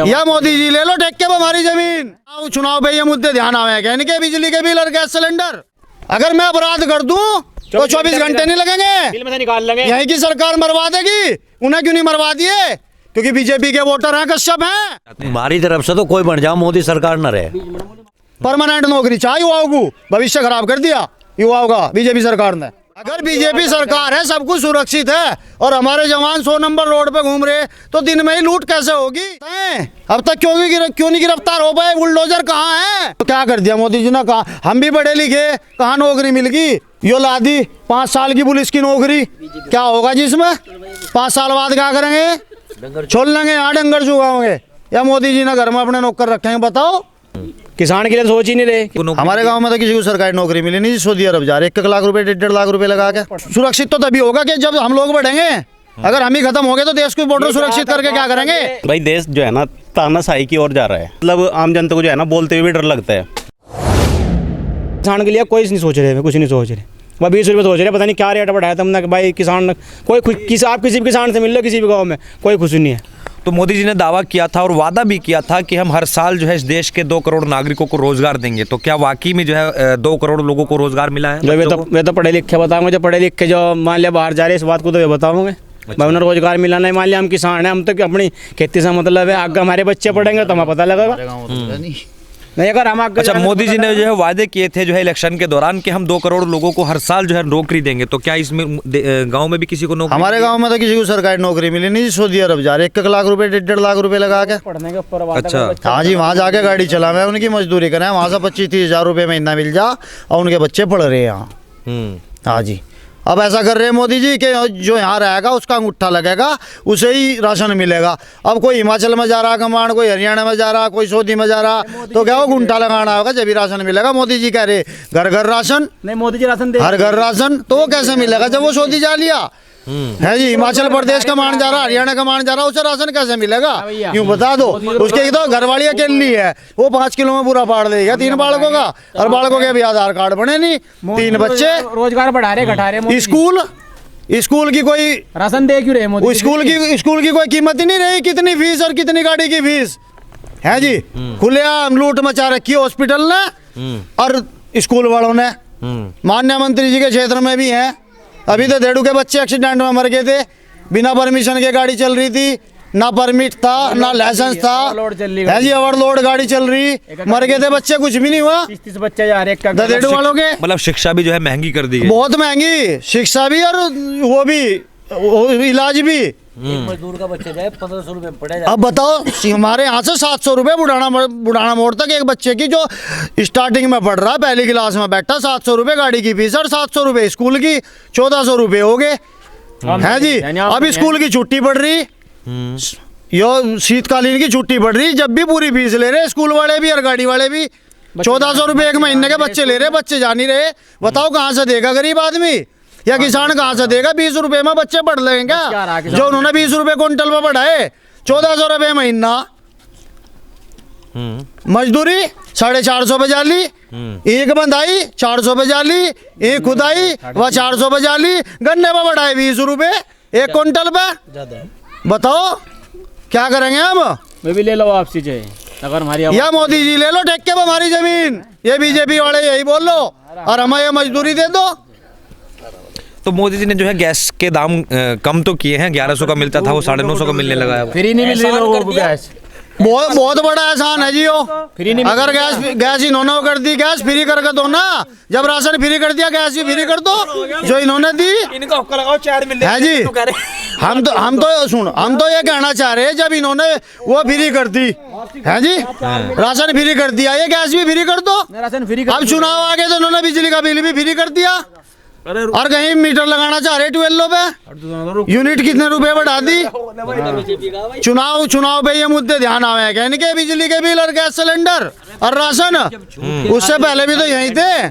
या मोदी जी ले लो ठेके पे हमारी जमीन। चुनाव पे ये मुद्दे ध्यान आवे क्या इनके, बिजली के बिल और गैस सिलेंडर। अगर मैं अपराध कर दूं तो 24 घंटे नहीं लगेंगे, बिल में से निकाल लेंगे। यहीं की सरकार मरवा देगी। उन्हें क्यों नहीं मरवा दिए? क्योंकि बीजेपी के वोटर हैं, कश्यप हैं। हमारी तरफ से तो कोई बन जाओ, मोदी सरकार न रहे। परमानेंट नौकरी चाहिए युवाओं को, भविष्य खराब कर दिया युवाओं का बीजेपी सरकार ने। अगर बीजेपी सरकार है, सब कुछ सुरक्षित है और हमारे जवान 100 नंबर रोड पे घूम रहे, तो दिन में ही लूट कैसे होगी? अब तक क्यों नहीं गिरफ्तार हो पाए? बुलडोजर कहाँ है? तो क्या कर दिया मोदी जी ने? कहा हम भी पढ़े लिखे, कहाँ नौकरी मिल गई? यो ला दी 5 साल की पुलिस की नौकरी। क्या होगा जिसमें? 5 साल बाद क्या करेंगे? छोड़ लेंगे, यहाँ डंगर चुगाओगे या मोदी जी ने घर में अपने नौकर रखेंगे? बताओ। किसान के लिए सोच ही नहीं रहे। हमारे गांव में तो किसी को सरकारी नौकरी मिली नहीं, सऊदी अरब जा रहे 1 लाख रुपए 1.5 लाख रुपए लगा के। सुरक्षित तो तभी होगा कि जब हम लोग बढ़ेंगे। अगर हम ही खत्म हो गए तो देश को बॉर्डर सुरक्षित करके क्या करेंगे? भाई देश जो है ना तानाशाही की ओर जा रहा है। मतलब आम जनता को जो है ना बोलते हुए भी डर लगता है। किसान के लिए कोई नहीं सोच रहे, कुछ नहीं सोच रहे। वह 20 रुपये सोच रहे, पता नहीं क्या रेट बढ़ाया था हमने। भाई किसान कोई आप किसी भी किसान से मिल लो, किसी भी गाँव में कोई खुशी नहीं है। तो मोदी जी ने दावा किया था और वादा भी किया था कि हम हर साल जो है इस देश के 2 करोड़ नागरिकों को रोजगार देंगे। तो क्या वाकई में जो है 2 करोड़ लोगों को रोजगार मिला है? वे तो पढ़े लिखे बताऊंगे, जो पढ़े लिखे जो मान लिया बाहर जा रहे, इस बात को तो वे बताऊंगे। भाई उन्हें रोजगार मिला नहीं, मान लिया हम किसान हैं, हम तो अपनी खेती से मतलब है। आगे हमारे बच्चे पढ़ेंगे तो हमें पता लगेगा नहीं। अगर हम अच्छा, मोदी जी ने जो है वादे किए थे जो है इलेक्शन के दौरान कि हम 2 करोड़ लोगों को हर साल जो है नौकरी देंगे। तो क्या इसमें गांव में भी किसी को नौकरी? हमारे गांव में तो किसी को सरकारी नौकरी मिली नहीं। सऊदी अरब जा रहे 1 लाख रुपए 1.5 लाख रुपए लगा के पढ़ने के ऊपर। अच्छा, हाँ जी, वहाँ जाके गाड़ी चलावे, उनकी मजदूरी करें, वहाँ से 25-30 हज़ार रुपये महीना मिल जा और उनके बच्चे पढ़ रहे हैं यहाँ। हाँ जी, अब ऐसा कर रहे हैं मोदी जी कि जो यहाँ रहेगा उसका अंगूठा लगेगा, उसे ही राशन मिलेगा। अब कोई हिमाचल में जा रहा कमांड, कोई हरियाणा में जा रहा, कोई सऊदी में जा रहा, तो क्या वो अंगूठा लगाना होगा जब भी राशन मिलेगा? मोदी जी कह रहे घर घर राशन नहीं, मोदी जी राशन दे हर घर राशन, तो वो कैसे मिलेगा जब वो सऊदी जा लिया है जी? हिमाचल प्रदेश का मान जा रहा, हरियाणा का मान जा रहा, उसे राशन कैसे मिलेगा? यूँ बता दो। उसके तो घरवाली अकेली है, वो 5 किलो में पूरा पाड़ देगा 3 बालकों का, और बालकों के भी आधार कार्ड बने नहीं, 3 बच्चे। रोजगार बढ़ा रहे, घटा रहे। स्कूल की कोई राशन दे क्यों रहे मोदी? स्कूल की कोई कीमत ही नहीं रही, कितनी फीस और कितनी गाड़ी की फीस है जी। खुलेआम लूट मचा रखी है हॉस्पिटल ने और स्कूल वालों ने। माननीय मंत्री जी के क्षेत्र में भी है। अभी तो डेढ़ के बच्चे एक्सीडेंट में मर गए थे, बिना परमिशन के गाड़ी चल रही थी, ना परमिट था ना लाइसेंस था, है जी। ओवरलोड गाड़ी चल रही, मर गए थे बच्चे, कुछ भी नहीं हुआ। 30 बच्चे जा रहे डेढ़ वालों के। मतलब शिक्षा भी जो है महंगी कर दी है, बहुत महंगी शिक्षा भी और वो भी इलाज भी। मजदूर का बच्चा जाए 1500 रुपए पड़े। अब बताओ, हमारे यहाँ से 700 रुपये बुढ़ाना मोड़ तक एक बच्चे की, जो स्टार्टिंग में पढ़ रहा है, पहली क्लास में बैठा, 700 रुपये गाड़ी की फीस और 700 रुपये स्कूल की, 1400 रुपये हो गए हैं जी। अब स्कूल की छुट्टी पड़ रही, यो शीतकालीन की छुट्टी पड़ रही, जब भी पूरी फीस ले रहे स्कूल वाले भी और गाड़ी वाले भी। 1400 रुपये 1 महीने के बच्चे ले रहे, बच्चे जा नहीं रहे। बताओ कहाँ से देगा गरीब आदमी या किसान कहाँ से देगा? 20 रुपए में बच्चे पढ़ लेंगे क्या? जो उन्होंने 20 रुपए क्विंटल में पढ़ाए, 1400 रुपये महीना मजदूरी, 450 पे जाली, एक बंधाई 400 पे जाली, एक खुदाई वह 400 पे जाली, गन्ने पे बढ़ाए 20 रुपए 1 क्विंटल पे। बताओ क्या करेंगे हम? मैं भी ले लो आपसी चाहिए, अगर हमारी या मोदी जी ले लो ठेके पे हमारी जमीन, ये बीजेपी वाले यही बोल लो, और हमें ये मजदूरी दे दो। तो मोदी जी ने जो है गैस के दाम कम तो किए हैं, 1100 का मिलता था वो 950 का मिलने लगा है। फ्री नहीं मिल रही लोगों को गैस। बहुत बड़ा एहसान है जी वो। अगर गैस इन्होंने कर दी, गैस फ्री करके दो ना। जब राशन फ्री कर दिया, गैस भी फ्री कर दो जो इन्होंने दी है जी। हम तो ये कहना चाह रहे हैं, जब इन्होंने वो फ्री कर दी है जी, राशन फ्री कर दिया, ये गैस भी फ्री कर दो। अब चुनाव आ गए तो इन्होंने बिजली का बिल भी फ्री कर दिया, और कहीं मीटर लगाना चाह रहे ट्वेल्व पे, यूनिट कितने रुपए बढ़ा दी। चुनाव पे ये मुद्दे ध्यान आवे क्या इनके, बिजली के बिल और गैस सिलेंडर और राशन? उससे पहले भी तो यही थे।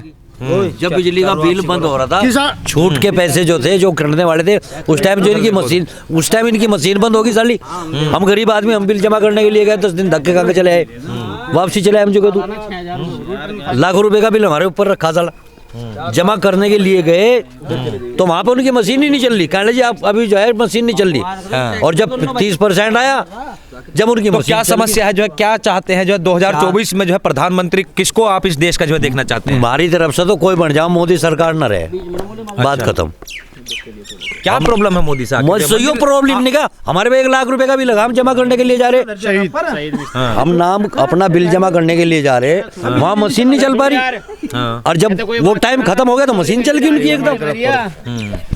जब बिजली का बिल बंद हो रहा था, छूट के पैसे जो थे जो करने वाले थे, उस टाइम जो इनकी मशीन बंद होगी साली। हम गरीब आदमी, हम बिल जमा करने के लिए गए, 10 दिन धक्के खाके चले आए, वापसी चले आए। हम जो लाखों रुपए का बिल हमारे ऊपर रखा साला। जमा करने के लिए गए तो वहां पे उनकी मशीन ही नहीं चल रही। कहने जी आप अभी जो है मशीन नहीं चल रही। और जब 30% आया, जब उनकी तो मशीन क्या समस्या है, जो है क्या चाहते हैं, जो है 2024 में जो है प्रधानमंत्री किसको आप इस देश का जो है देखना चाहते हैं? हमारी तरफ से तो कोई बन जाओ, मोदी सरकार न रहे, बात खत्म। क्या प्रॉब्लम है मोदी साहब? सही प्रॉब्लम नहीं का, हमारे पे 1 लाख रुपए का बिल हम जमा करने के लिए जा रहे, हम नाम अपना बिल जमा करने के लिए जा रहे, वहाँ मशीन नहीं चल पा रही। और जब वो टाइम खत्म हो गया तो मशीन चल गई उनकी एकदम।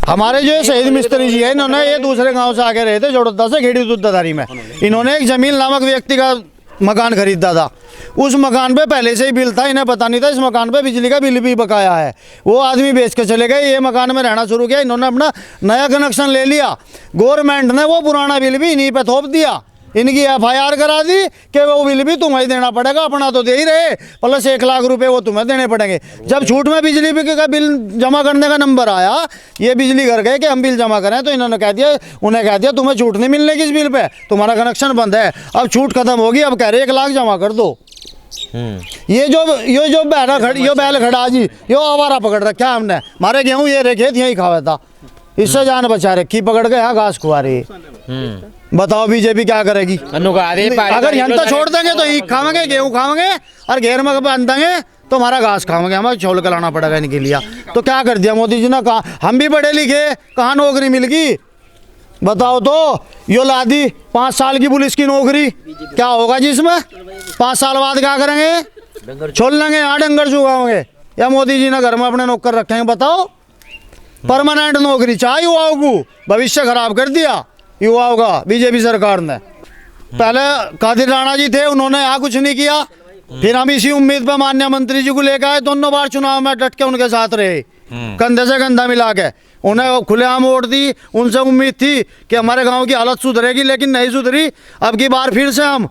हमारे जो शहीद मिस्त्री जी है, इन्होंने ये दूसरे गांव से आके रहे थे जोड़दा से खेड़ी दुद्धाधारी में। इन्होंने एक जमील नामक व्यक्ति का मकान खरीदा था। उस मकान पे पहले से ही बिल था, इन्हें पता नहीं था इस मकान पे बिजली का बिल भी बकाया है। वो आदमी बेच के चले गए, ये मकान में रहना शुरू किया। इन्होंने अपना नया कनेक्शन ले लिया, गवर्नमेंट ने वो पुराना बिल भी इन्हीं पे थोप दिया। इनकी FIR करा दी कि वो बिल भी तुम्हें देना पड़ेगा, अपना तो दे ही रहे, प्लस 1 लाख रुपए वो तुम्हें देने पड़ेंगे। जब छूट में बिजली का बिल जमा करने का नंबर आया, ये बिजली घर गए कि हम बिल जमा करें, तो इन्होंने कह दिया, उन्हें कह दिया तुम्हें छूट नहीं मिलने की इस बिल पे, तुम्हारा कनेक्शन बंद है। अब छूट खत्म होगी, अब कह रहे 1 लाख जमा कर दो। ये जो बैल खड़ा जी, यो आवारा पकड़ रखा है हमने, मारे गेहूँ ये रे खेत यही खावा था, इससे जान बचा रखी, पकड़ के यहाँ घास खुआ रही। बताओ बीजेपी क्या करेगी? अगर जनता छोड़ देंगे तो ईख खाएंगे, गेहूँ खाएंगे और घेर में बांध देंगे तो हमारा घास खाएंगे, हमें छोड़ कर लाना पड़ेगा इनके लिए। तो क्या कर दिया मोदी जी ने? कहा हम भी पढ़े लिखे, कहाँ नौकरी मिल गई बताओ? तो यो ला दी 5 साल की पुलिस की नौकरी, क्या होगा जिसमें? 5 साल बाद क्या करेंगे? छोड़ लेंगे, यहाँ डंगर चुगाओगे या मोदी जी ने घर में अपने नौकर रखेंगे? बताओ, परमानेंट नौकरी चाहिए युवाओं को, भविष्य खराब कर दिया युवाओं का बीजेपी सरकार ने। पहले कादिर राणा जी थे, उन्होंने यहाँ कुछ नहीं किया, फिर हम इसी उम्मीद पर माननीय मंत्री जी को लेकर आए, दोनों बार चुनाव में डट के उनके साथ रहे, कंधे से कंधा मिला के उन्हें खुलेआम वोट दी। उनसे उम्मीद थी कि हमारे गांव की हालत सुधरेगी, लेकिन नहीं सुधरी। अब की बार फिर से हम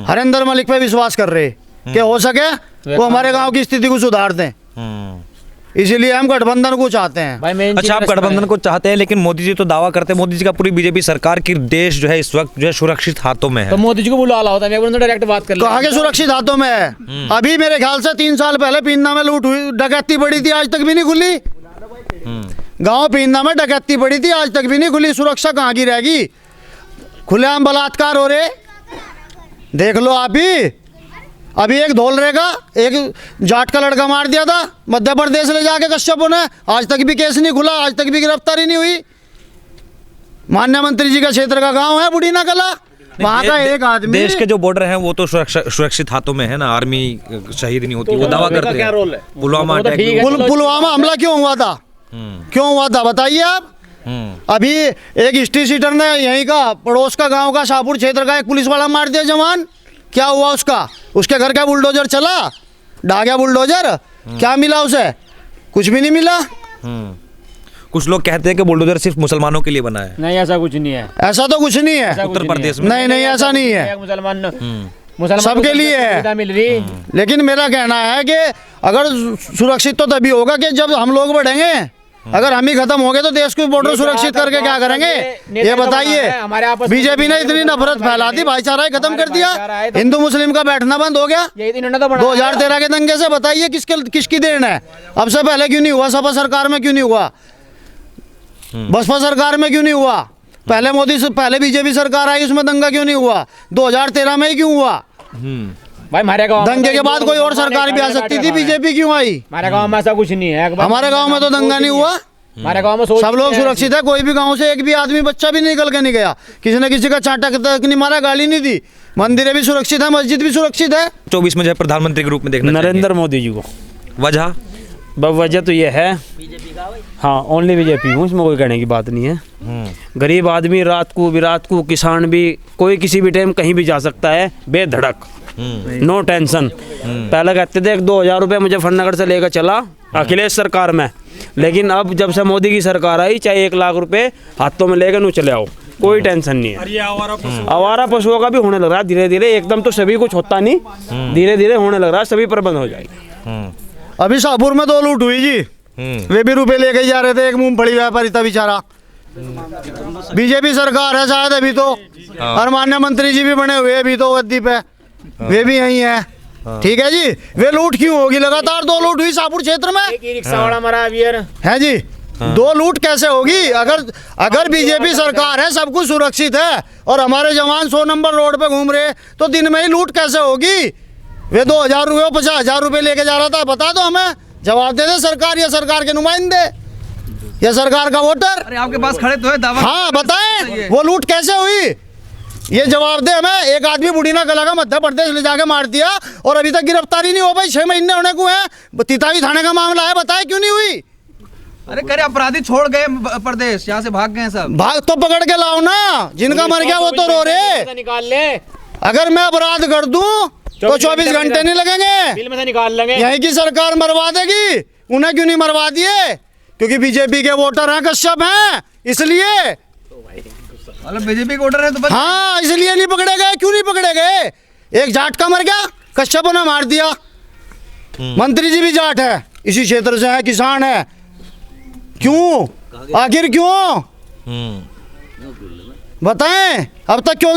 हरिंदर मलिक पे विश्वास कर रहे कि हो सके वो हमारे गांव की स्थिति को सुधार दें, इसीलिए हम गठबंधन को चाहते हैं। अच्छा, आप गठबंधन को चाहते हैं, लेकिन मोदी जी तो दावा करते हैं, मोदी जी का पूरी बीजेपी सरकार की देश जो है इस वक्त जो है सुरक्षित हाथों में है। तो मोदी जी को बुला ला होता है, मैं डायरेक्ट बात कर कहाँ के सुरक्षित हाथों में है? अभी मेरे ख्याल से 3 साल पहले पीन्ना में लूट हुई, डकैती पड़ी थी, आज तक भी नहीं खुली। गांव पीन्ना में डकैती पड़ी थी, आज तक भी नहीं खुली। सुरक्षा कहाँ की रहेगी? खुलेआम बलात्कार हो रहे, देख लो आप ही। अभी एक धौलरे का एक जाट का लड़का मार दिया था मध्य प्रदेश ले जाके कश्यपों ने, आज तक भी केस नहीं खुला, आज तक भी गिरफ्तारी नहीं हुई। माननीय मंत्री जी का क्षेत्र का गांव है बुढ़ीना कला, वहाँ का एक आदमी। देश के जो बॉर्डर हैं वो तो सुरक्षित हाथों में है ना, आर्मी शहीद नहीं होती, वो दावा करते हैं। क्या रोल है? पुलवामा हमला क्यों हुआ था? क्यों हुआ था बताइए आप। अभी एक हिस्ट्री सीटर ने यहीं का पड़ोस का गांव का शाहपुर क्षेत्र का एक पुलिस वाला मार दिया जवान, क्या हुआ उसका? उसके घर का बुलडोजर चला, ढा गया बुलडोजर, क्या मिला उसे? कुछ भी नहीं मिला। कुछ लोग कहते हैं कि बुलडोजर सिर्फ मुसलमानों के लिए बना है। नहीं, ऐसा कुछ नहीं है। ऐसा तो कुछ नहीं है उत्तर प्रदेश में। नहीं, ऐसा नहीं है, मुसलमान सबके लिए है। मिल रही। लेकिन मेरा कहना है कि अगर सुरक्षित तो तभी होगा कि जब हम लोग बढ़ेंगे। अगर हम ही खत्म हो गए तो देश को बॉर्डर सुरक्षित करके क्या करेंगे? ये बताइए। बीजेपी ने इतनी नफरत फैला दी, भाईचारा ही खत्म कर दिया, हिंदू मुस्लिम का बैठना बंद हो गया 2013 के दंगे से। बताइए किसकी देन है? अब से पहले क्यों नहीं हुआ? सपा सरकार में क्यों नहीं हुआ? बसपा सरकार में क्यों नहीं हुआ? पहले मोदी से पहले बीजेपी सरकार आई, उसमें दंगा क्यों नहीं हुआ? 2013 में ही क्यों हुआ? भाई हमारे गाँव दंगे के बाद कोई और सरकार भी आ सकती थी, बीजेपी क्यों आई? हमारे गाँव में ऐसा कुछ नहीं है। हमारे गांव में तो दंगा नहीं हुआ, हमारे गाँव में सब लोग सुरक्षित है। कोई भी गांव से एक भी आदमी बच्चा भी निकल के नहीं गया, किसी ने किसी का चांटा तक नहीं मारा, गाली नहीं दी। मंदिरें भी सुरक्षित है, मस्जिद भी सुरक्षित है। 24 में जो है प्रधानमंत्री के रूप में देखना नरेंद्र मोदी जी को। वजह वजह तो ये है, हाँ ओनली बीजेपी हूँ, इसमें कोई कहने की बात नहीं है। गरीब आदमी रात को किसान भी, कोई किसी भी टाइम कहीं भी जा सकता है बेधड़क, नो टेंशन। पहले कहते थे 2,000 रुपये मुजफ्फरनगर से लेकर चला अखिलेश सरकार में, लेकिन अब जब से मोदी की सरकार आई, चाहे 1 लाख रुपए हाथों में लेकर नू चले आओ, कोई टेंशन नहीं है। आवारा पशुओं का भी होने लग रहा है धीरे धीरे, एकदम तो सभी कुछ होता नहीं, धीरे धीरे होने लग रहा है, सभी प्रबंध हो जाएगी। अभी शाहपुर में 2 लूट हुई जी, वे भी रुपए लेके जा रहे थे, एक मूंगफली व्यापारी था बेचारा। बीजेपी सरकार है शायद अभी तो, और माननीय मंत्री जी भी बने हुए अभी तो गद्दी पे, वे भी यही है। ठीक है जी, वे लूट क्यों होगी? लगातार 2 लूट हुई शाहपुर क्षेत्र में, एक रिक्शा वाला मरा अभी यार। है जी। 2 लूट कैसे होगी? अगर बीजेपी सरकार है, सब कुछ सुरक्षित है और हमारे जवान 100 नंबर रोड पे घूम रहे, तो दिन में ही लूट कैसे होगी? वे 2000 रुपये 50,000 रुपये लेके जा रहा था, बता दो हमें, जवाब दे दे सरकार या सरकार के नुमाइंदे या सरकार का वोटर। अरे आपके पास खड़े तो है दावा। हाँ बताएं, वो लूट कैसे हुई, ये जवाब दे हमें। एक आदमी बुढ़ीना गला का मध्य प्रदेश ले जाके मार दिया और अभी तक गिरफ्तारी नहीं हो पाई, 6 महीने होने को है। तितावी थाने का मामला है, बताए क्यों नहीं हुई? अरे करे अपराधी छोड़ गए प्रदेश, यहाँ से भाग गए सब। भाग तो पकड़ के लाओ ना, जिनका मर गया वो तो रो रहे। निकाल ले, अगर मैं अपराध कर दूं तो 24 घंटे नहीं लगेंगे, बिल में से निकाल लेंगे। यहीं की सरकार मरवा देगी। उन्हें क्यों नहीं मरवा दिए? क्योंकि बीजेपी के वोटर हैं, कश्यप हैं, इसलिए। मतलब बीजेपी के वोटर है तो हाँ, इसलिए नहीं पकड़े गए। क्यों नहीं पकड़े गए? एक जाट का मर गया, कश्यपों ने मार दिया। मंत्री जी भी जाट है, इसी क्षेत्र से है, किसान है। क्यों? आखिर क्यों? बताएं, अब तक क्यों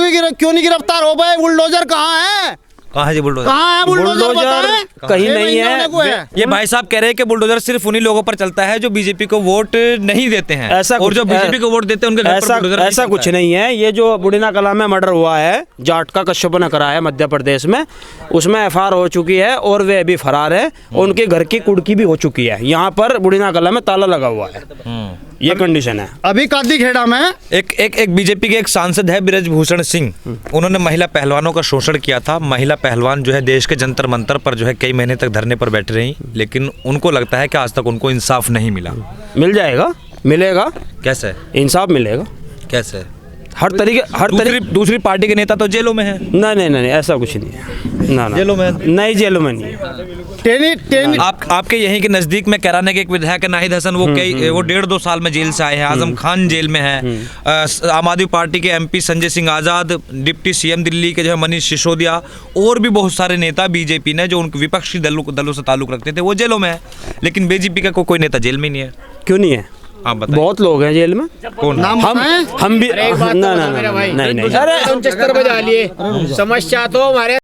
नहीं गिरफ्तार हो पाए? बुलडोजर कहाँ है? कहाँ है जी बुलडोजर? कहाँ है बुलडोजर? बताएं। कहीं 6 नहीं महीने है। होने को है। ये भाई साहब कह रहे हैं कि बुलडोजर सिर्फ उन्हीं लोगों पर चलता है जो बीजेपी को वोट नहीं देते हैं, ऐसा और जो बीजेपी को वोट देते हैं उनके घर पर बुलडोजर नहीं ऐसा चलता कुछ है। नहीं है। ये जो बुढ़ीना कला में मर्डर हुआ है, जाट का कश्यप ने करा है मध्य प्रदेश में, उसमें एफआईआर हो चुकी है और वे अभी फरार है। उनके घर की कुड़की भी हो चुकी है। यहाँ पर बुढ़ीना कला में ताला लगा हुआ है, ये कंडीशन है। अभी कादी खेड़ा में एक बीजेपी के एक सांसद है ब्रजभूषण सिंह, उन्होंने महिला पहलवानों का शोषण किया था। महिला पहलवान जो है देश के जंतर मंतर पर जो है कई महीने तक धरने पर बैठी रही, लेकिन उनको लगता है कि आज तक उनको इंसाफ नहीं मिला। मिल जाएगा, मिलेगा, कैसे? इंसाफ मिलेगा कैसे? हर तरीके। दूसरी पार्टी के नेता तो जेलों में है। नहीं, ऐसा कुछ नहीं है। ना जेलों में? नहीं, जेलों में नहीं है। आपके यहीं के नजदीक में कैराने के एक विधायक है नाहिद हसन, वो 1.5-2 साल में जेल से आए हैं। आजम खान जेल में है। आम आदमी पार्टी के एमपी संजय सिंह आजाद, डिप्टी सीएम दिल्ली के जो है मनीष सिसोदिया, और भी बहुत सारे नेता बीजेपी ने जो उनके विपक्षी दलों से ताल्लुक रखते थे वो जेलों में है। लेकिन बीजेपी का कोई नेता जेल में नहीं है। क्यों नहीं है? आप बताएं। बहुत लोग हैं जेल में। कौन? हम भी। नहीं, अरे समस्या तो हमारे